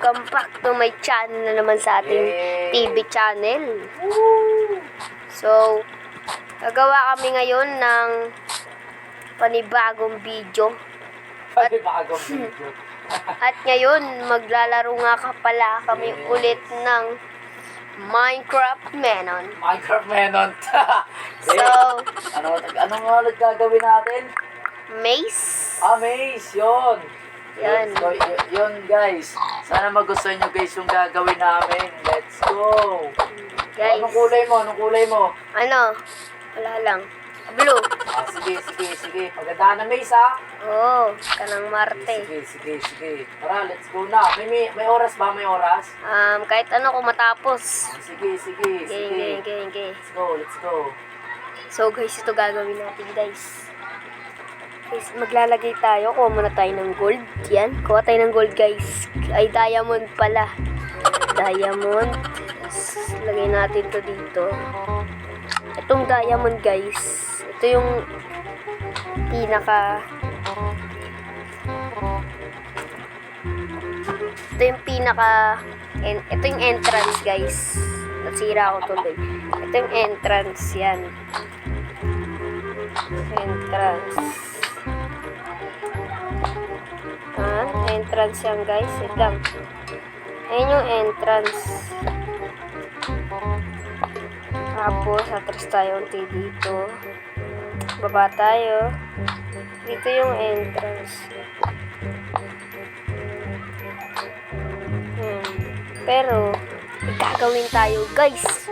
Welcome back to my channel na naman sa ating TV channel. So, gagawa kami ngayon ng panibagong video. At ngayon, maglalaro nga pala kami ulit ng Minecraft Menon. Minecraft Menon. So, ano nga gagawin natin? maze. Maze, yun. Yan. So, yun guys. Sana magustuhan nyo guys yung gagawin namin. Let's go. Guys. Anong kulay mo? Ano? Wala lang. Blue. Sige. Pagandaan na maze ha. Oo, kanang Marte. Sige. Tara, let's go na. May oras ba? May oras? Kahit ano kung matapos. Sige. Okay. Let's go. So guys, ito gagawin natin guys. Guys, maglalagay tayo. Kuha muna tayo ng gold. Yan, kuha tayo ng gold guys. Ay, diamond pala. Diamond. Lagay natin to dito. Itong diamond guys. Ito yung pinaka... Ito yung entrance guys. Nasira ako tuloy. Ito yung entrance yan. Entrance yan guys. Wait lang. Ayan yung entrance. Tapos atras tayo unti dito. Baba tayo. Dito yung entrance. Pero gagawin tayo guys.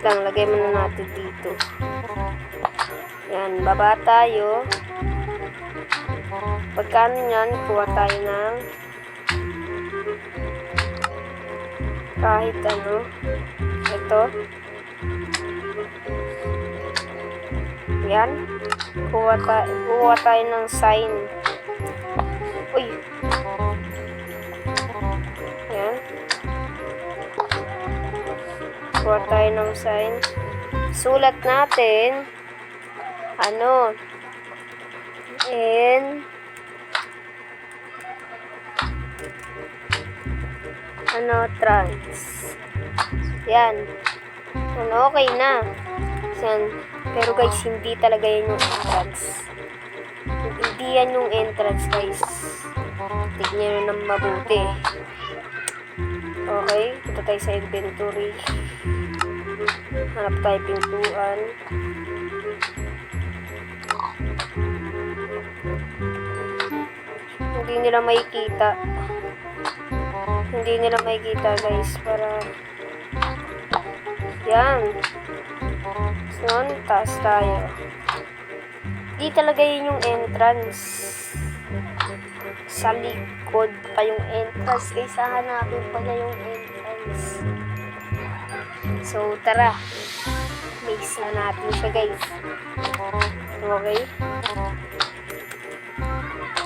Lang, lagay muna natin dito. Yan, baba tayo. Pagkano yan, kuha tayo ng kahit ano. Ito. Yan. Kuha tayo ng sign. Uy. Yan. Kuha tayo ng sign. Sulat natin. Trans. Yan. Okay na. Yan. Pero guys, hindi talaga yan yung entrance. Hindi yan yung entrance guys. Tignan nyo ng mabuti. Okay. Punta tayo sa inventory. Hanap tayo pintuan. Hindi nila makikita guys, para yan. So, taas tayo. Di talaga yun yung entrance. Sa likod pa yung entrance, kaysa hanapin pa na yung entrance. So, tara. Maze na natin siya guys. Okay?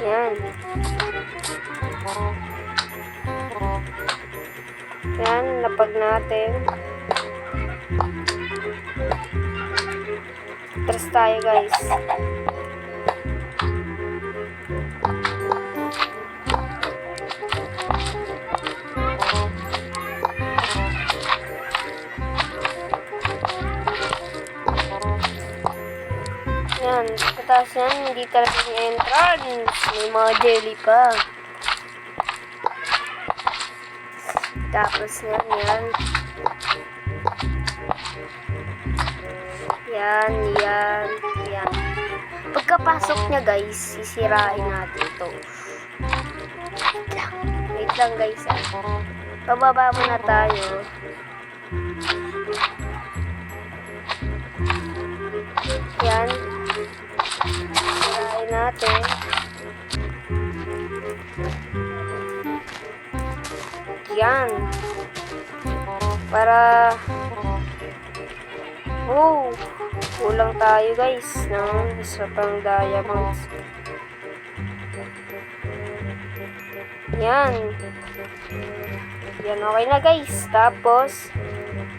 Yan. Yan, lapag natin. Atras tayo guys. Yan, pataas yan, hindi talaga yung entrance. May mga jelly pa. Tapos yan. Yan. Pagkapasok niya guys, sisirain natin ito. Wait lang guys. Pababa muna tayo. Yan. Sisirain natin. Yan. Para kulang tayo guys ng isa pang diamonds. Yan, okay na guys. Tapos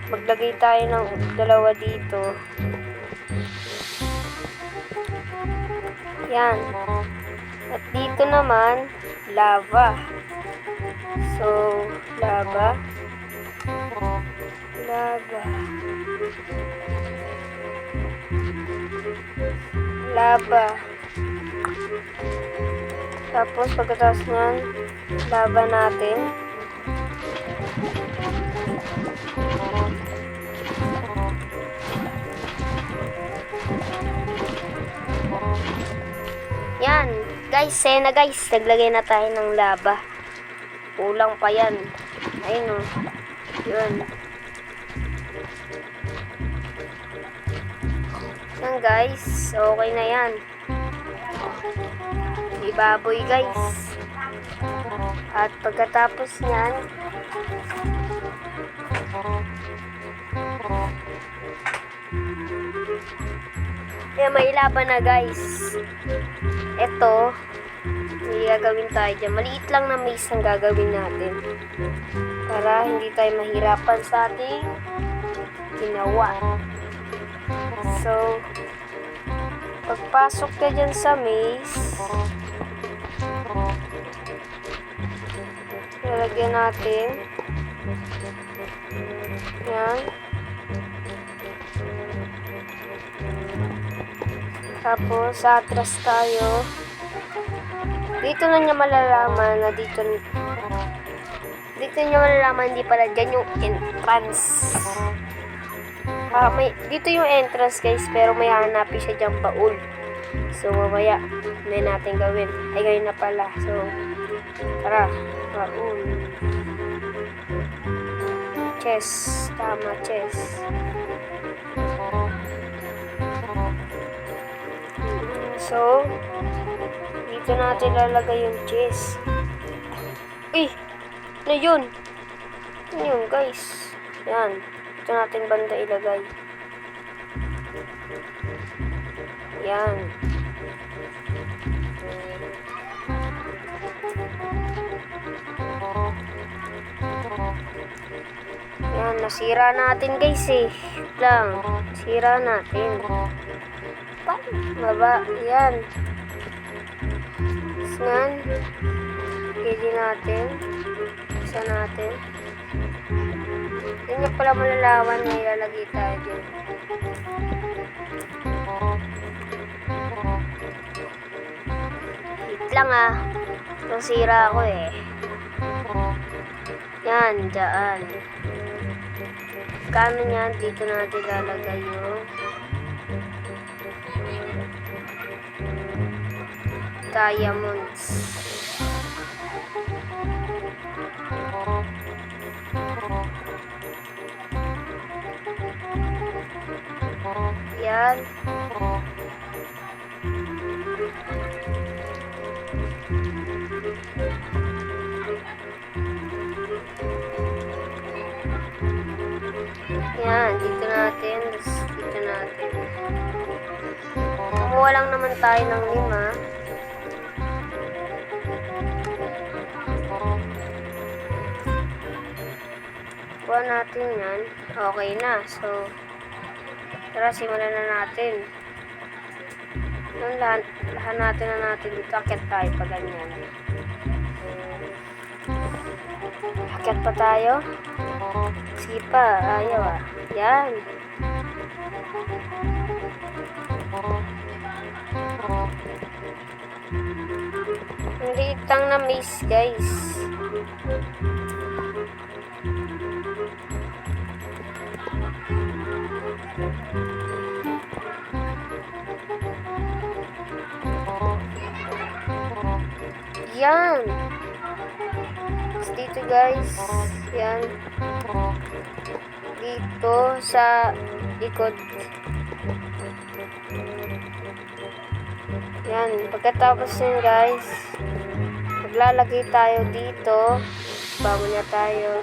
maglagay tayo ng dalawa dito. Yan. At dito naman lava. So, laba. Laba. Laba. Tapos, pagkatapos nyan, laba natin. Yan. Guys, sena guys. Naglagay na tayo ng laba. Kulang pa yan. Ayun o. Yun. Yan guys. Okay na yan. Ibaboy guys. At pagkatapos nyan, yan, may laban na guys. Ito, may gagawin tayo dyan. Maliit lang na maze ang gagawin natin. Para hindi tayo mahirapan sa ating ginawa. So, pagpasok ka dyan sa maze, lalagyan natin. Yan. Tapos, atras tayo. Dito na niya malalaman na dito niya malalaman hindi pala dyan yung entrance. Dito yung entrance guys, pero may hanapin siya dyan baul. So, mamaya, may natin gawin. Ay, gawin na pala. So, tara, baul. Chest. Tama, chest. So, dito natin lalagay yung chest. Uy! Ano yun? Ano yun, guys? Yan. Dito natin banda ilagay. Yan. Yan, nasira natin guys eh. Lang. Sira natin. Baba. Yan. Yan. Pili natin. Isa natin. Yan yung pala malalaman na ilalagay tayo dyan. Hit lang ah. Nasira ako eh. Yan, dyan. Kano yan? Dito natin lalagay yung diamonds. Yan. Yan, dito natin. Dito natin. Kumuha lang naman tayo ng 5. Kuha natin yan. Okay na. So, tara, simulan na natin. Nung lahat natin na natin dito. Akit tayo pa ganyan. Akit pa tayo. Sige pa. Ayaw ah. Yan. Hindi itang na miss guys. Yan. Dito guys. Yan. Dito sa likod. Yan. Pagkatapos yun guys, maglalagay tayo dito. Bago na tayo.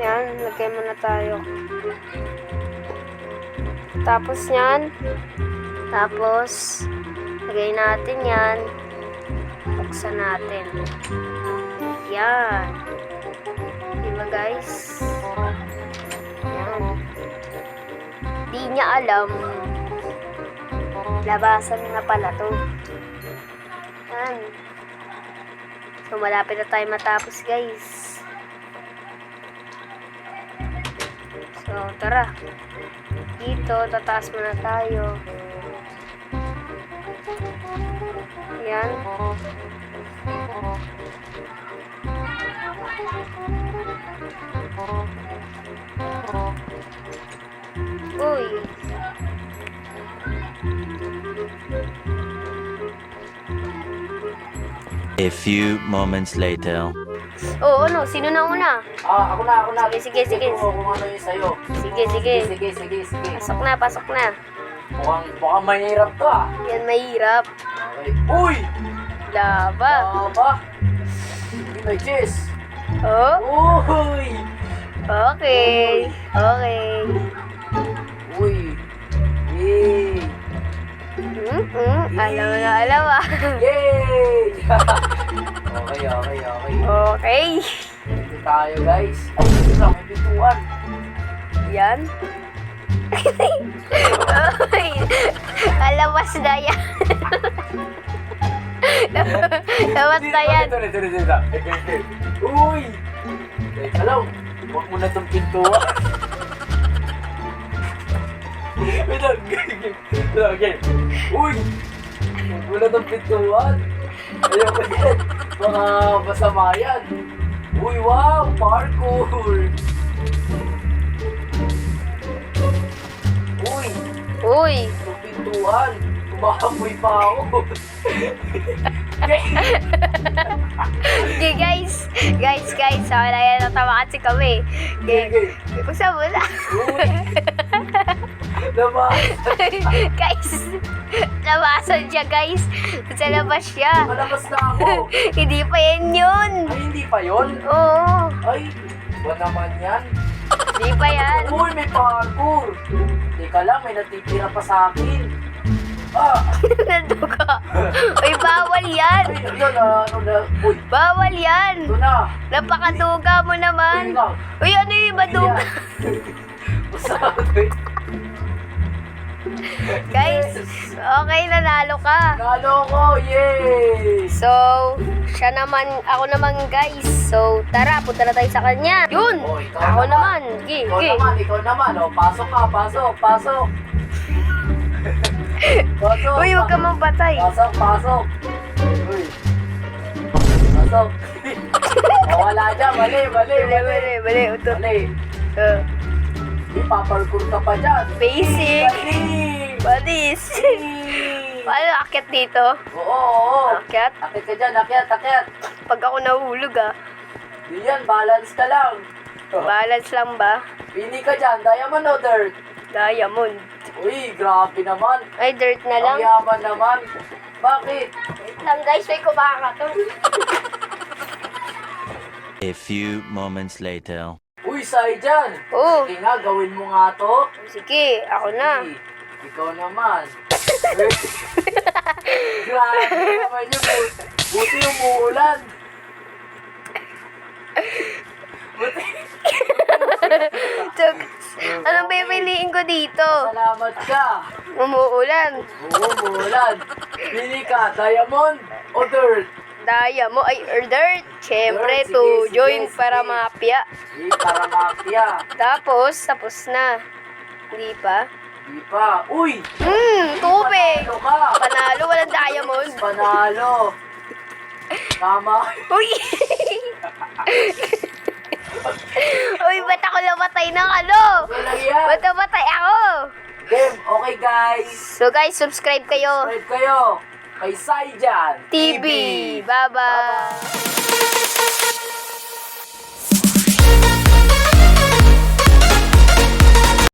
Yan. Lagay muna tayo. Tapos yan. Tapos, lagay natin yan. Buksan natin. Yan. Diba guys? Yan. Di. niya alam, labasan na pala to. Yan. So, malapit na tayo matapos, guys. So, tara. Dito, tataas muna tayo. Yan. Uy. A few moments later. Oh, ano? Sino na una? Ako na. Sige. Ito, kung ano yung sa'yo. Sige. Sige. Pasok na. Mukhang mahirap to ah. Yan, mahirap. Okay. Uy! Laba. Aba! Hindi may chess. Oh, Uy! okay. Uy! Yay! Alam ah. Yay! Okay. Okay. Dito tayo guys. Ay, dito lang, may pintuan. Yan. Ay, alabas na yan. Labas na yan. Dito. Uy! Teka lang, huwag mo na itong pintuan. Wait lang, again. Uy! Huwag mo na itong pintuan. Ayoko yan. Baka masama yan. Uy, wow! Parkour! Uy. Itong pintuan. Kumahamoy pa ako. Okay, guys. Wala yan. Natawa kasi kami. Okay. Buksan mo na. Uy! Labas! Guys. Labasan siya, guys. Sa labas siya. Malabas na ako. Hindi pa yan yun. Ay, hindi pa yun? Oo. Ay, ba naman yan? Hindi pa yan. Uy, may parkour! Teka lang, may natitira pa sa akin. Nanduga. Uy, bawal yan. Ay, yun, ano na, uy, Bawal yan. ito na. Napakaduga mo naman. Uy, ano yung maduga? Masabi. Guys, okay, nanalo ka. Nalo ko, yay! So, ako naman guys. So, tara, punta na tayo sa kanya. Yun! Oh, ikaw Ako naman. naman. Gi. Ikaw naman, oh, pasok ka, pasok. Pasok. Uy, huwag ka mapatay. Pasok. Uy. Pasok. Wala dyan, mali. Bali, utot. Mali. Ipaparkour ka pa dyan. Basic. Galing! Badis. Paano akit dito? Oo. Akyat? Akit ka dyan, akyat. Pag ako nahulog Di yan, balance ka lang. balance lang ba? Pili ka dyan, diamond o dirt? Diamond. Uy, grabe naman. Ay, dirt na lang. Ang yaman naman. Bakit? Wait lang guys, may kumakato. A few moments later. Uy, say dyan. Oo. Sige nga, gawin mo nga to. Sige, ako na. Uy, ikaw naman. Grabe naman yun. Buti umuulan. Buti. So, anong pipiliin ko dito? Salamat ka. Umuulan. Oo, umuulan. Pili ka, diamond o dirt? Diamond, ay, dirt. Siyempre, Dirt, to sige, join sige. para mapya. Hindi, para mafia. Tapos na. Hindi pa? Di pa. Uy! Tubig. Panalo ka. Panalo, walang diamond. Panalo. Tama. Uy! Uy, ba't ako namatay ng ano? Walang yan. Ba't namatay ako? Game, okay guys. So guys, subscribe kayo. Subscribe kayo kay Saijan TV. Bye-bye.